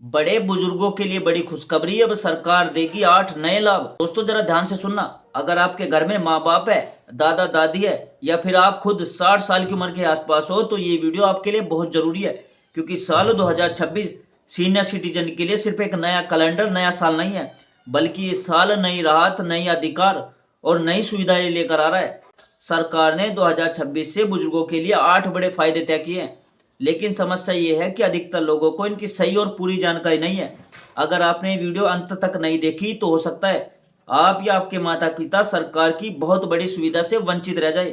बड़े बुजुर्गों के लिए बड़ी खुशखबरी। अब सरकार देगी 8 नए लाभ। दोस्तों जरा ध्यान से सुनना। अगर आपके घर में माँ बाप है, दादा दादी है, या फिर आप खुद 60 साल की उम्र के आसपास हो, तो ये वीडियो आपके लिए बहुत जरूरी है। क्योंकि साल 2026 सीनियर सिटीजन के लिए सिर्फ एक नया कैलेंडर, नया साल नहीं है, बल्कि ये साल नई राहत, नई अधिकार और नई सुविधाएं लेकर आ रहा है। सरकार ने 2026 से बुजुर्गों के लिए 8 बड़े फायदे तय किए हैं। लेकिन समस्या ये है कि अधिकतर लोगों को इनकी सही और पूरी जानकारी नहीं है। अगर आपने वीडियो अंत तक नहीं देखी तो हो सकता है आप या आपके माता पिता सरकार की बहुत बड़ी सुविधा से वंचित रह जाए।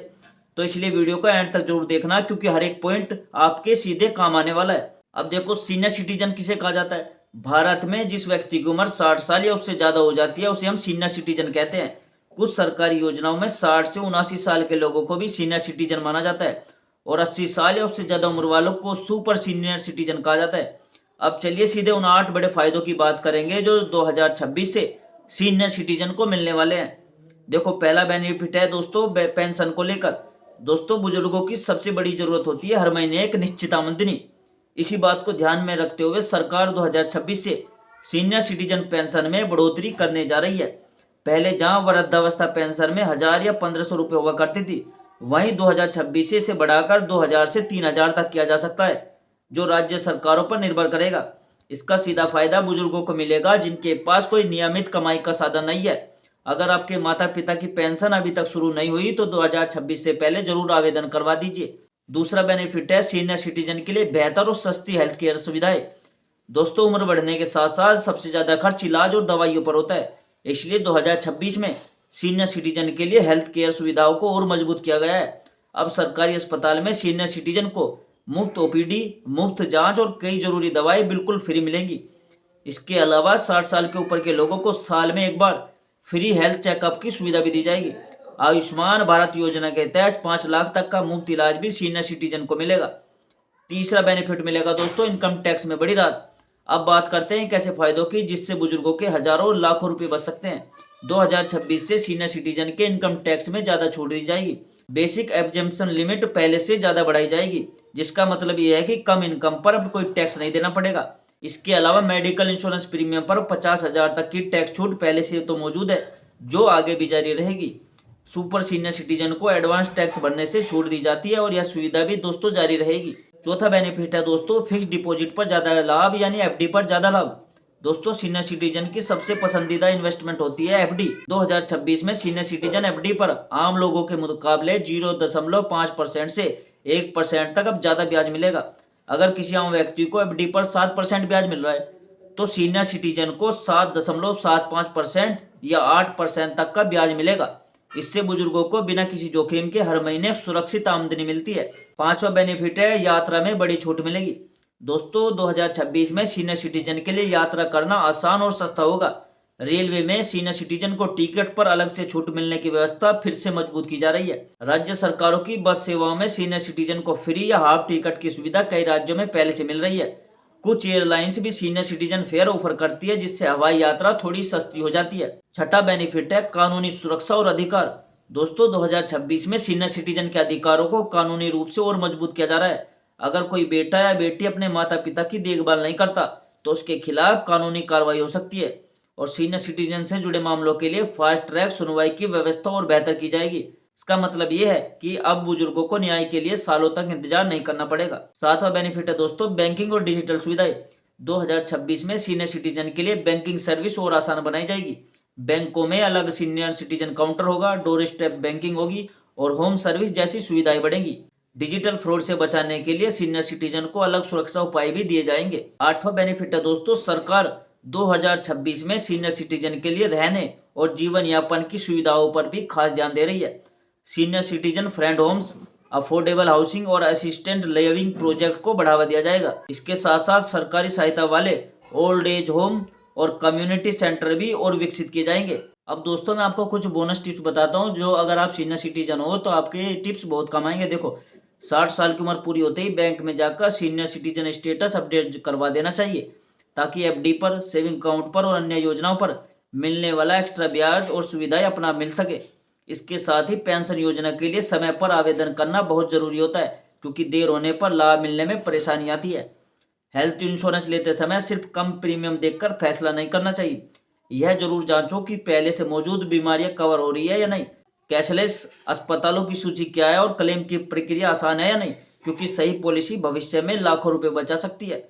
तो इसलिए वीडियो को एंड तक जरूर देखना, क्योंकि हर एक पॉइंट आपके सीधे काम आने वाला है। अब देखो, सीनियर सिटीजन किसे कहा जाता है? भारत में जिस व्यक्ति की उम्र 60 साल या उससे ज्यादा हो जाती है, उसे हम सीनियर सिटीजन कहते हैं। कुछ सरकारी योजनाओं में 60 से 79 साल के लोगों को भी सीनियर सिटीजन माना जाता है, और 80 साल या उससे ज्यादा उम्र वालों को सुपर सीनियर सिटीजन कहा जाता है। अब चलिए सीधे उन 8 बड़े फायदों की बात करेंगे जो 2026 से सीनियर सिटीजन को मिलने वाले हैं। देखो, पहला बेनिफिट है दोस्तों पेंशन को लेकर। दोस्तों, बुजुर्गों की सबसे बड़ी जरूरत होती है हर महीने एक निश्चित आमदनी। इसी बात को ध्यान में रखते हुए सरकार 2026 से सीनियर सिटीजन पेंशन में बढ़ोतरी करने जा रही है। पहले जहां वृद्धावस्था पेंशन में 1000 या 1500 रुपये हुआ करती थी, वहीं 2026 से इसे बढ़ाकर 2000 से 3000 तक किया जा सकता है, जो राज्य सरकारों पर निर्भर करेगा। इसका सीधा फायदा बुजुर्गों को मिलेगा जिनके पास कोई नियमित कमाई का साधन नहीं है। अगर आपके माता पिता की पेंशन अभी तक शुरू नहीं हुई तो 2026 से पहले जरूर आवेदन करवा दीजिए। दूसरा बेनिफिट है सीनियर सिटीजन के लिए बेहतर और सस्ती हेल्थ केयर सुविधाएं। दोस्तों, उम्र बढ़ने के साथ साथ सबसे ज्यादा खर्च इलाज और दवाइयों पर होता है। इसलिए 2026 में सीनियर सिटीजन के लिए हेल्थ केयर सुविधाओं को और मजबूत किया गया है। अब सरकारी अस्पताल में सीनियर सिटीजन को मुफ्त ओपीडी, मुफ्त जांच और कई जरूरी दवाएं बिल्कुल फ्री मिलेंगी। इसके अलावा 60 साल के ऊपर के लोगों को साल में एक बार फ्री हेल्थ चेकअप की सुविधा भी दी जाएगी। आयुष्मान भारत योजना के तहत 5 लाख तक का मुफ्त इलाज भी सीनियर सिटीजन को मिलेगा। तीसरा बेनिफिट मिलेगा दोस्तों इनकम टैक्स में बड़ी राहत। अब बात करते हैं कैसे फायदों की जिससे बुजुर्गों के हजारों लाखों रुपए बच सकते हैं। 2026 से सीनियर सिटीजन के इनकम टैक्स में ज्यादा छूट दी जाएगी। बेसिक एग्जेम्पशन लिमिट पहले से ज्यादा बढ़ाई जाएगी, जिसका मतलब यह है कि कम इनकम पर अब कोई टैक्स नहीं देना पड़ेगा। इसके अलावा मेडिकल इंश्योरेंस प्रीमियम पर 50,000 तक की टैक्स छूट पहले से तो मौजूद है, जो आगे भी जारी रहेगी। सुपर सीनियर सिटीजन को एडवांस टैक्स भरने से छूट दी जाती है और यह सुविधा भी दोस्तों जारी रहेगी। चौथा बेनिफिट है दोस्तों फिक्स डिपॉजिट पर ज्यादा लाभ, यानी एफडी पर ज्यादा लाभ। दोस्तों, सीनियर सिटीजन की सबसे पसंदीदा इन्वेस्टमेंट होती है एफडी। 2026 में सीनियर सिटीजन एफडी पर आम लोगों के मुकाबले 0.5% से 1% तक अब ज्यादा ब्याज मिलेगा। अगर किसी आम व्यक्ति को एफडी पर 7% ब्याज मिल रहा है, तो सीनियर सिटीजन को 7.75% या 8% तक का ब्याज मिलेगा। इससे बुजुर्गों को बिना किसी जोखिम के हर महीने सुरक्षित आमदनी मिलती है। पांचवा बेनिफिट है यात्रा में बड़ी छूट मिलेगी। दोस्तों, 2026 में सीनियर सिटीजन के लिए यात्रा करना आसान और सस्ता होगा। रेलवे में सीनियर सिटीजन को टिकट पर अलग से छूट मिलने की व्यवस्था फिर से मजबूत की जा रही है। राज्य सरकारों की बस सेवाओं में सीनियर सिटीजन को फ्री या हाफ टिकट की सुविधा कई राज्यों में पहले से मिल रही है। कुछ एयरलाइंस भी सीनियर सिटीजन फेयर ऑफर करती है, जिससे हवाई यात्रा थोड़ी सस्ती हो जाती है। छठा बेनिफिट है कानूनी सुरक्षा और अधिकार। दोस्तों, 2026 में सीनियर सिटीजन के अधिकारों को कानूनी रूप से और मजबूत किया जा रहा है। अगर कोई बेटा या बेटी अपने माता पिता की देखभाल नहीं करता, तो उसके खिलाफ कानूनी कार्रवाई हो सकती है। और सीनियर सिटीजन से जुड़े मामलों के लिए फास्ट ट्रैक सुनवाई की व्यवस्था और बेहतर की जाएगी। इसका मतलब ये है कि अब बुजुर्गों को न्याय के लिए सालों तक इंतजार नहीं करना पड़ेगा। सातवां बेनिफिट है दोस्तों बैंकिंग और डिजिटल सुविधाएं। 2026 में सीनियर सिटीजन के लिए बैंकिंग सर्विस और आसान बनाई जाएगी। बैंकों में अलग सीनियर सिटीजन काउंटर होगा, डोर स्टेप बैंकिंग होगी और होम सर्विस जैसी सुविधाएं बढ़ेंगी। डिजिटल फ्रॉड से बचाने के लिए सीनियर सिटीजन को अलग सुरक्षा उपाय भी दिए जाएंगे। आठवां बेनिफिट है दोस्तों सरकार 2026 में सीनियर सिटीजन के लिए रहने और जीवन यापन की सुविधाओं पर भी खास ध्यान दे रही है। Senior citizen friend homes, affordable housing और असिस्टेंट लिविंग प्रोजेक्ट को बढ़ावा दिया जाएगा। इसके साथ साथ सरकारी सहायता वाले ओल्ड एज होम और कम्युनिटी सेंटर भी और विकसित किए जाएंगे। अब दोस्तों, मैं आपको कुछ बोनस टिप्स बताता हूँ, जो अगर आप सीनियर सिटीजन हो तो आपके टिप्स बहुत कम आएंगे। देखो, 60 साल की उम्र पूरी होते ही बैंक में जाकर सीनियर सिटीजन स्टेटस अपडेट करवा देना चाहिए, ताकि एफडी पर, सेविंग अकाउंट पर और अन्य योजनाओं पर मिलने वाला एक्स्ट्रा ब्याज और सुविधाएं अपना मिल सके। इसके साथ ही पेंशन योजना के लिए समय पर आवेदन करना बहुत जरूरी होता है, क्योंकि देर होने पर लाभ मिलने में परेशानी आती है। हेल्थ इंश्योरेंस लेते समय सिर्फ कम प्रीमियम देखकर फैसला नहीं करना चाहिए। यह जरूर जांचो कि पहले से मौजूद बीमारियां कवर हो रही है या नहीं, कैशलेस अस्पतालों की सूची क्या है और क्लेम की प्रक्रिया आसान है या नहीं, क्योंकि सही पॉलिसी भविष्य में लाखों रुपए बचा सकती है।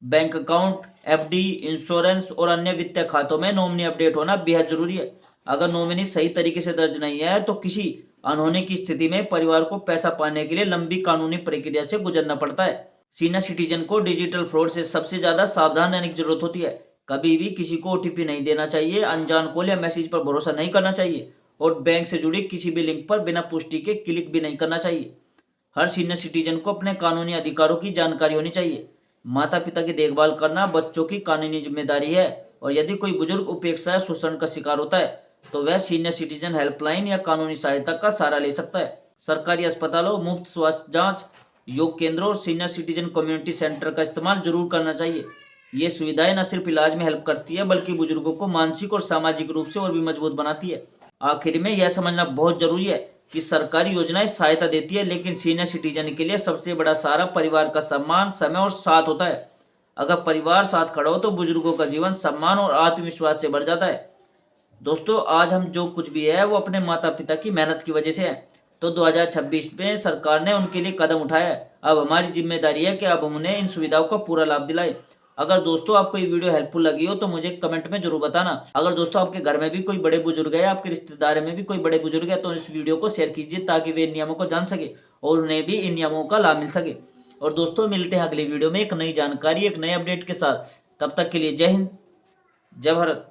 बैंक अकाउंट, एफडी, इंश्योरेंस और अन्य वित्तीय खातों में नॉमिनी अपडेट होना बेहद जरूरी है। अगर नॉमिनी सही तरीके से दर्ज नहीं है तो किसी अनहोनी की स्थिति में परिवार को पैसा पाने के लिए लंबी कानूनी प्रक्रिया से गुजरना पड़ता है। सीनियर सिटीजन को डिजिटल फ्रॉड से सबसे ज्यादा सावधान रहने की जरूरत होती है। कभी भी किसी को ओटीपी नहीं देना चाहिए, अनजान कॉल या मैसेज पर भरोसा नहीं करना चाहिए और बैंक से जुड़ी किसी भी लिंक पर बिना पुष्टि के क्लिक भी नहीं करना चाहिए। हर सीनियर सिटीजन को अपने कानूनी अधिकारों की जानकारी होनी चाहिए। माता पिता की देखभाल करना बच्चों की कानूनी जिम्मेदारी है और यदि कोई बुजुर्ग उपेक्षा या शोषण का शिकार होता है तो वह सीनियर सिटीजन हेल्पलाइन या कानूनी सहायता का सहारा ले सकता है। सरकारी अस्पतालों, मुफ्त स्वास्थ्य जांच, योग केंद्रों और सीनियर सिटीजन कम्युनिटी सेंटर का इस्तेमाल जरूर करना चाहिए। ये सुविधाएं न सिर्फ इलाज में हेल्प करती है बल्कि बुजुर्गों को मानसिक और सामाजिक रूप से और भी मजबूत बनाती है। आखिर में यह समझना बहुत जरूरी है कि सरकारी योजनाएं सहायता देती है, लेकिन सीनियर सिटीजन के लिए सबसे बड़ा सहारा परिवार का सम्मान, समय और साथ होता है। अगर परिवार साथ खड़ा हो तो बुजुर्गों का जीवन सम्मान और आत्मविश्वास से भर जाता है। दोस्तों, आज हम जो कुछ भी है वो अपने माता पिता की मेहनत की वजह से है। तो 2026 में सरकार ने उनके लिए कदम उठाया है। अब हमारी जिम्मेदारी है कि अब हम उन्हें इन सुविधाओं का पूरा लाभ दिलाएं। अगर दोस्तों आपको ये वीडियो हेल्पफुल लगी हो तो मुझे कमेंट में जरूर बताना। अगर दोस्तों आपके घर में भी कोई बड़े बुजुर्ग है, आपके रिश्तेदार में भी कोई बड़े बुजुर्ग है, तो इस वीडियो को शेयर कीजिए ताकि वे इन नियमों को जान सके और उन्हें भी इन नियमों का लाभ मिल सके। और दोस्तों, मिलते हैं अगली वीडियो में एक नई जानकारी, एक नए अपडेट के साथ। तब तक के लिए जय हिंद, जय भारत।